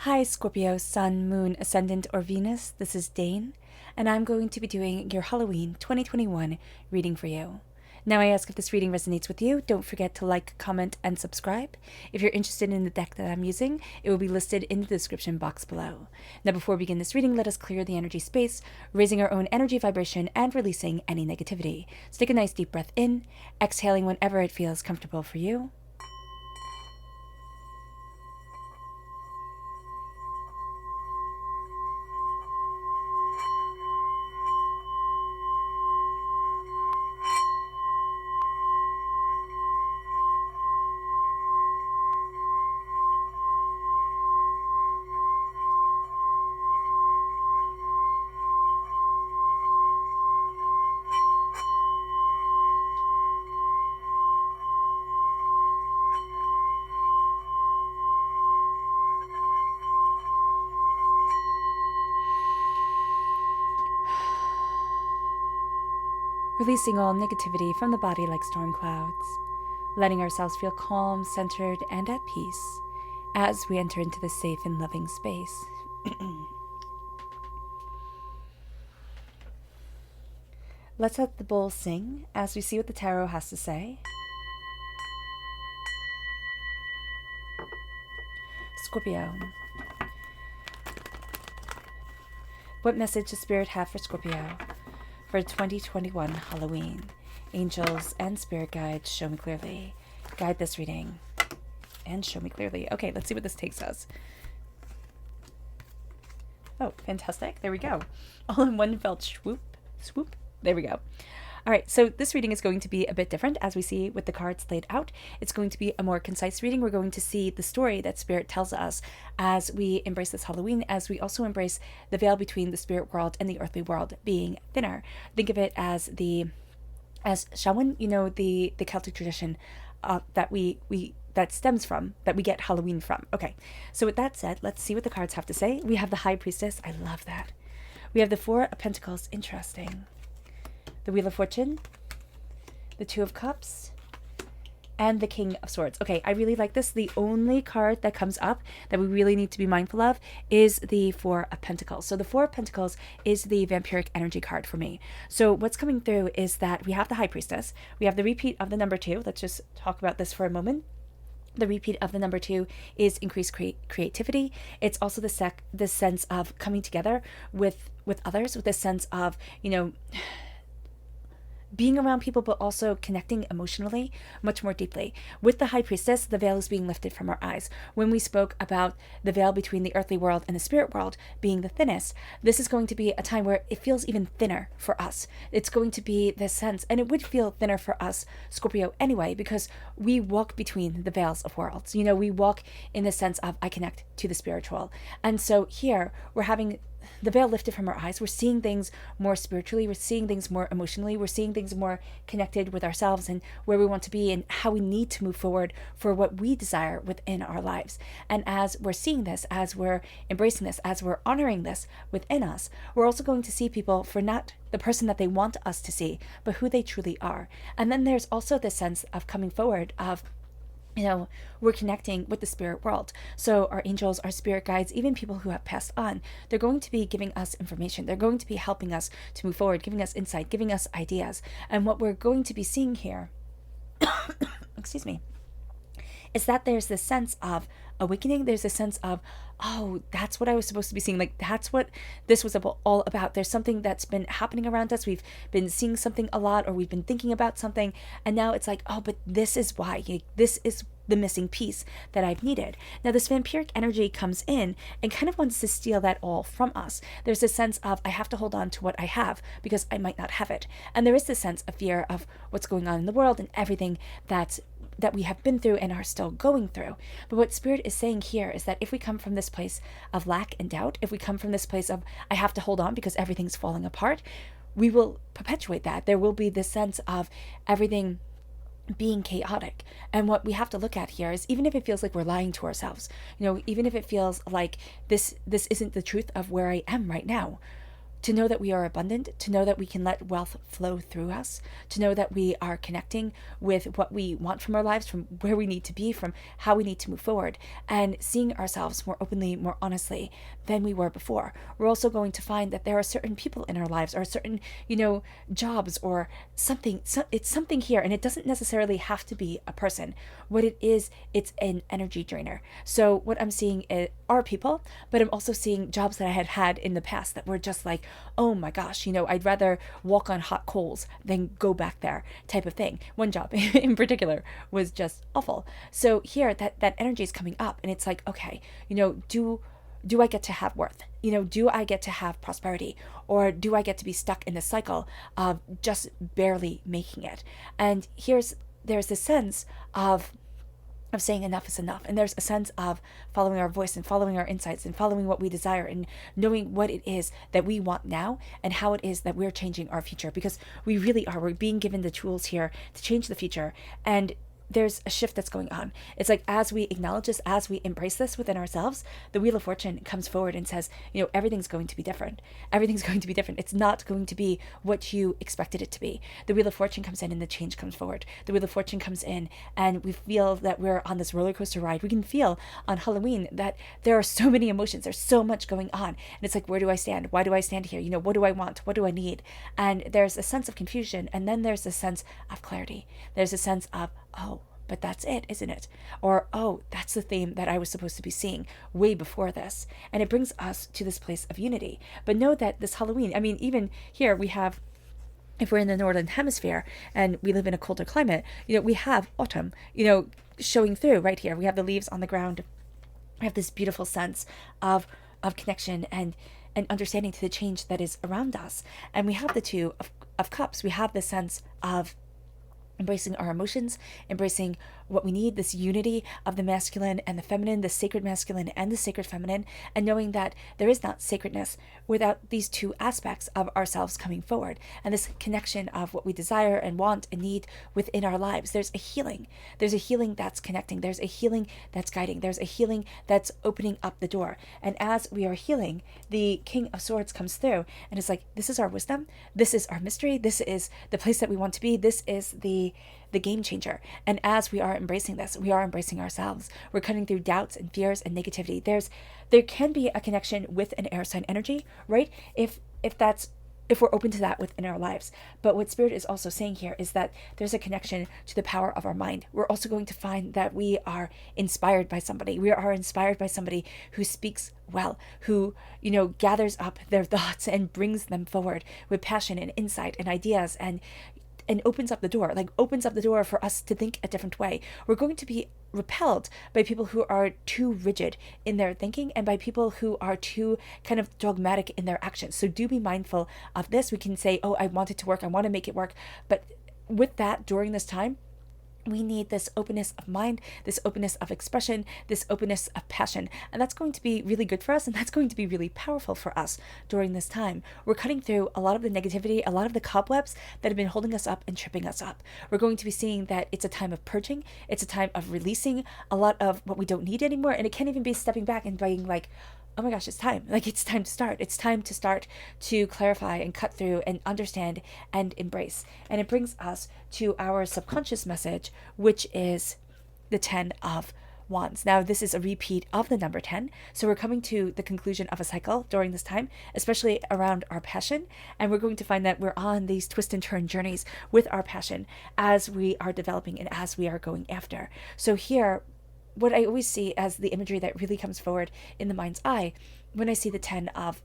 Hi, Scorpio, Sun, Moon, Ascendant, or Venus. This is Dane, and I'm going to be doing your Halloween 2021 reading for you. Now, I ask if this reading resonates with you. Don't forget to like, comment, and subscribe. If you're interested in the deck that I'm using, it will be listed in the description box below. Now, before we begin this reading, let us clear the energy space, raising our own energy vibration and releasing any negativity. So take a nice deep breath in, exhaling whenever it feels comfortable for you. Releasing all negativity from the body like storm clouds, letting ourselves feel calm, centered, and at peace as we enter into this safe and loving space. Let's let the bowl sing as we see what the tarot has to say. Scorpio. What message does Spirit have for Scorpio for 2021 Halloween? Angels and spirit guides, show me clearly. Guide this reading and show me clearly. Okay, let's see what this takes us. Oh, fantastic. There we go. All in one fell swoop. There we go. All right, so this reading is going to be a bit different as we see with the cards laid out. It's going to be a more concise reading. We're going to see the story that Spirit tells us as we embrace this Halloween, as we also embrace the veil between the spirit world and the earthly world being thinner. Think of it as Samhain, the Celtic tradition that stems from, that we get Halloween from. Okay, so with that said, let's see what the cards have to say. We have the High Priestess. I love that. We have the Four of Pentacles. Interesting. The Wheel of Fortune, the Two of Cups, and the King of Swords. Okay, I really like this. The only card that comes up that we really need to be mindful of is the Four of Pentacles. So the Four of Pentacles is the vampiric energy card for me. So what's coming through is that we have the High Priestess. We have the repeat of the number 2. Let's just talk about this for a moment. The repeat of the number 2 is increased creativity. It's also the sense of coming together with others, with this sense of, being around people, but also connecting emotionally much more deeply. With the High Priestess, the veil is being lifted from our eyes. When we spoke about the veil between the earthly world and the spirit world being the thinnest, this is going to be a time where it feels even thinner for us. It's going to be this sense, and it would feel thinner for us, Scorpio, anyway, because we walk between the veils of worlds. We walk in the sense of I connect to the spiritual. And so here, we're having the veil lifted from our eyes. We're seeing things more spiritually. We're seeing things more emotionally. We're seeing things more connected with ourselves and where we want to be and how we need to move forward for what we desire within our lives. And as we're seeing this, as we're embracing this, as we're honoring this within us, we're also going to see people for not the person that they want us to see, but who they truly are. And then there's also this sense of coming forward of we're connecting with the spirit world. So our angels, our spirit guides, even people who have passed on, they're going to be giving us information. They're going to be helping us to move forward, giving us insight, giving us ideas. And what we're going to be seeing here, excuse me, is that there's this sense of awakening. There's a sense of, oh, that's what I was supposed to be seeing. Like, that's what this was all about. There's something that's been happening around us. We've been seeing something a lot, or we've been thinking about something. And now it's like, oh, but this is why. This is the missing piece that I've needed. Now, this vampiric energy comes in and kind of wants to steal that all from us. There's a sense of, I have to hold on to what I have because I might not have it. And there is this sense of fear of what's going on in the world and everything that we have been through and are still going through. But what Spirit is saying here is that if we come from this place of lack and doubt, if we come from this place of, I have to hold on because everything's falling apart, we will perpetuate that. There will be this sense of everything being chaotic. And what we have to look at here is, even if it feels like we're lying to ourselves, even if it feels like this isn't the truth of where I am right now, to know that we are abundant, to know that we can let wealth flow through us, to know that we are connecting with what we want from our lives, from where we need to be, from how we need to move forward, and seeing ourselves more openly, more honestly than we were before. We're also going to find that there are certain people in our lives, or certain, jobs, or something. So it's something here, and it doesn't necessarily have to be a person. What it is, it's an energy drainer. So what I'm seeing are people, but I'm also seeing jobs that I had in the past that were just like, oh my gosh, I'd rather walk on hot coals than go back there type of thing. One job in particular was just awful. So here that energy is coming up, and it's like, okay, do I get to have worth? Do I get to have prosperity? Or do I get to be stuck in the cycle of just barely making it? And there's this sense of saying enough is enough. And there's a sense of following our voice and following our insights and following what we desire and knowing what it is that we want now and how it is that we're changing our future, because we're being given the tools here to change the future. And there's a shift that's going on. It's like, as we acknowledge this, as we embrace this within ourselves, the Wheel of Fortune comes forward and says, everything's going to be different. Everything's going to be different. It's not going to be what you expected it to be. The Wheel of Fortune comes in and the change comes forward. The Wheel of Fortune comes in and we feel that we're on this roller coaster ride. We can feel on Halloween that there are so many emotions. There's so much going on. And it's like, where do I stand? Why do I stand here? What do I want? What do I need? And there's a sense of confusion. And then there's a sense of clarity. There's a sense of, oh, but that's it, isn't it? Or, oh, that's the theme that I was supposed to be seeing way before this. And it brings us to this place of unity. But know that this Halloween, even here we have, if we're in the Northern Hemisphere and we live in a colder climate, we have autumn, showing through right here. We have the leaves on the ground. We have this beautiful sense of connection and understanding to the change that is around us. And we have the Two of Cups. We have this sense of embracing our emotions, embracing what we need, this unity of the masculine and the feminine, the sacred masculine and the sacred feminine, and knowing that there is not sacredness without these two aspects of ourselves coming forward, and this connection of what we desire and want and need within our lives. There's a healing. There's a healing that's connecting. There's a healing that's guiding. There's a healing that's opening up the door. And as we are healing, the King of Swords comes through and it's like, this is our wisdom. This is our mystery. This is the place that we want to be. This is the game changer. And as we are embracing this, we are embracing ourselves. We're cutting through doubts and fears and negativity. There can be a connection with an air sign energy, right? If we're open to that within our lives. But what Spirit is also saying here is that there's a connection to the power of our mind. We're also going to find that we are inspired by somebody. We are inspired by somebody who speaks well, who, gathers up their thoughts and brings them forward with passion and insight and ideas and opens up the door for us to think a different way. We're going to be repelled by people who are too rigid in their thinking and by people who are too kind of dogmatic in their actions. So do be mindful of this. We can say, oh, I want it to work. I want to make it work. But with that, during this time, we need this openness of mind, this openness of expression, this openness of passion. And that's going to be really good for us. And that's going to be really powerful for us during this time. We're cutting through a lot of the negativity, a lot of the cobwebs that have been holding us up and tripping us up. We're going to be seeing that it's a time of purging. It's a time of releasing a lot of what we don't need anymore. And it can't even be stepping back and being like, oh my gosh, it's time. It's time to start. It's time to start to clarify and cut through and understand and embrace. And it brings us to our subconscious message, which is the 10 of Wands. Now, this is a repeat of the number 10. So we're coming to the conclusion of a cycle during this time, especially around our passion. And we're going to find that we're on these twist and turn journeys with our passion as we are developing and as we are going after. So here, what I always see as the imagery that really comes forward in the mind's eye when I see the 10 of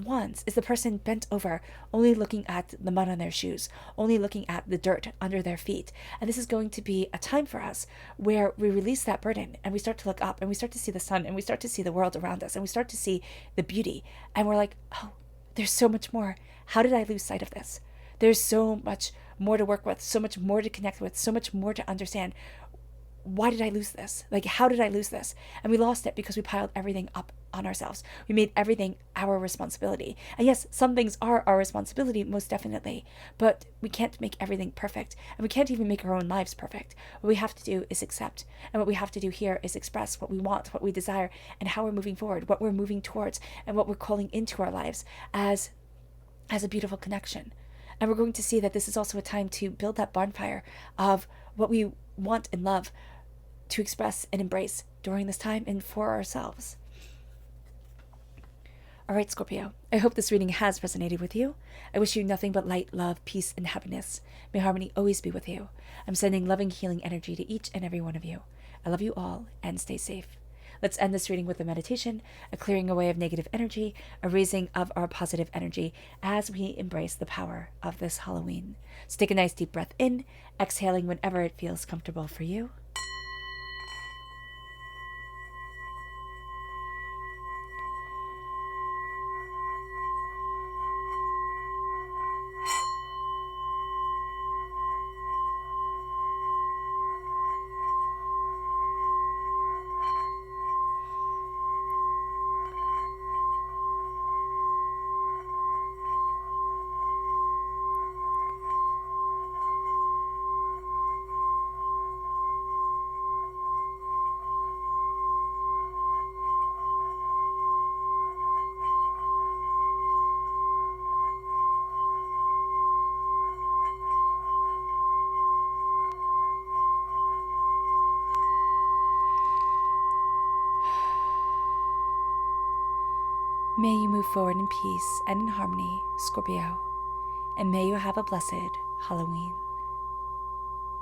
Wands is the person bent over, only looking at the mud on their shoes, only looking at the dirt under their feet. And this is going to be a time for us where we release that burden and we start to look up and we start to see the sun and we start to see the world around us and we start to see the beauty. And we're like, oh, there's so much more. How did I lose sight of this? There's so much more to work with, so much more to connect with, so much more to understand. why did I lose this? Like, how did I lose this? And we lost it because we piled everything up on ourselves. We made everything our responsibility. And yes, some things are our responsibility, most definitely, but we can't make everything perfect. And we can't even make our own lives perfect. What we have to do is accept. And what we have to do here is express what we want, what we desire, and how we're moving forward, what we're moving towards, and what we're calling into our lives as a beautiful connection. And we're going to see that this is also a time to build that bonfire of what we want and love to express and embrace during this time and for ourselves. All right, Scorpio, I hope this reading has resonated with you. I wish you nothing but light, love, peace, and happiness. May harmony always be with you. I'm sending loving, healing energy to each and every one of you. I love you all, and stay safe. Let's end this reading with a meditation, a clearing away of negative energy, a raising of our positive energy as we embrace the power of this Halloween. So take a nice deep breath in, exhaling whenever it feels comfortable for you. May you move forward in peace and in harmony, Scorpio, and may you have a blessed Halloween.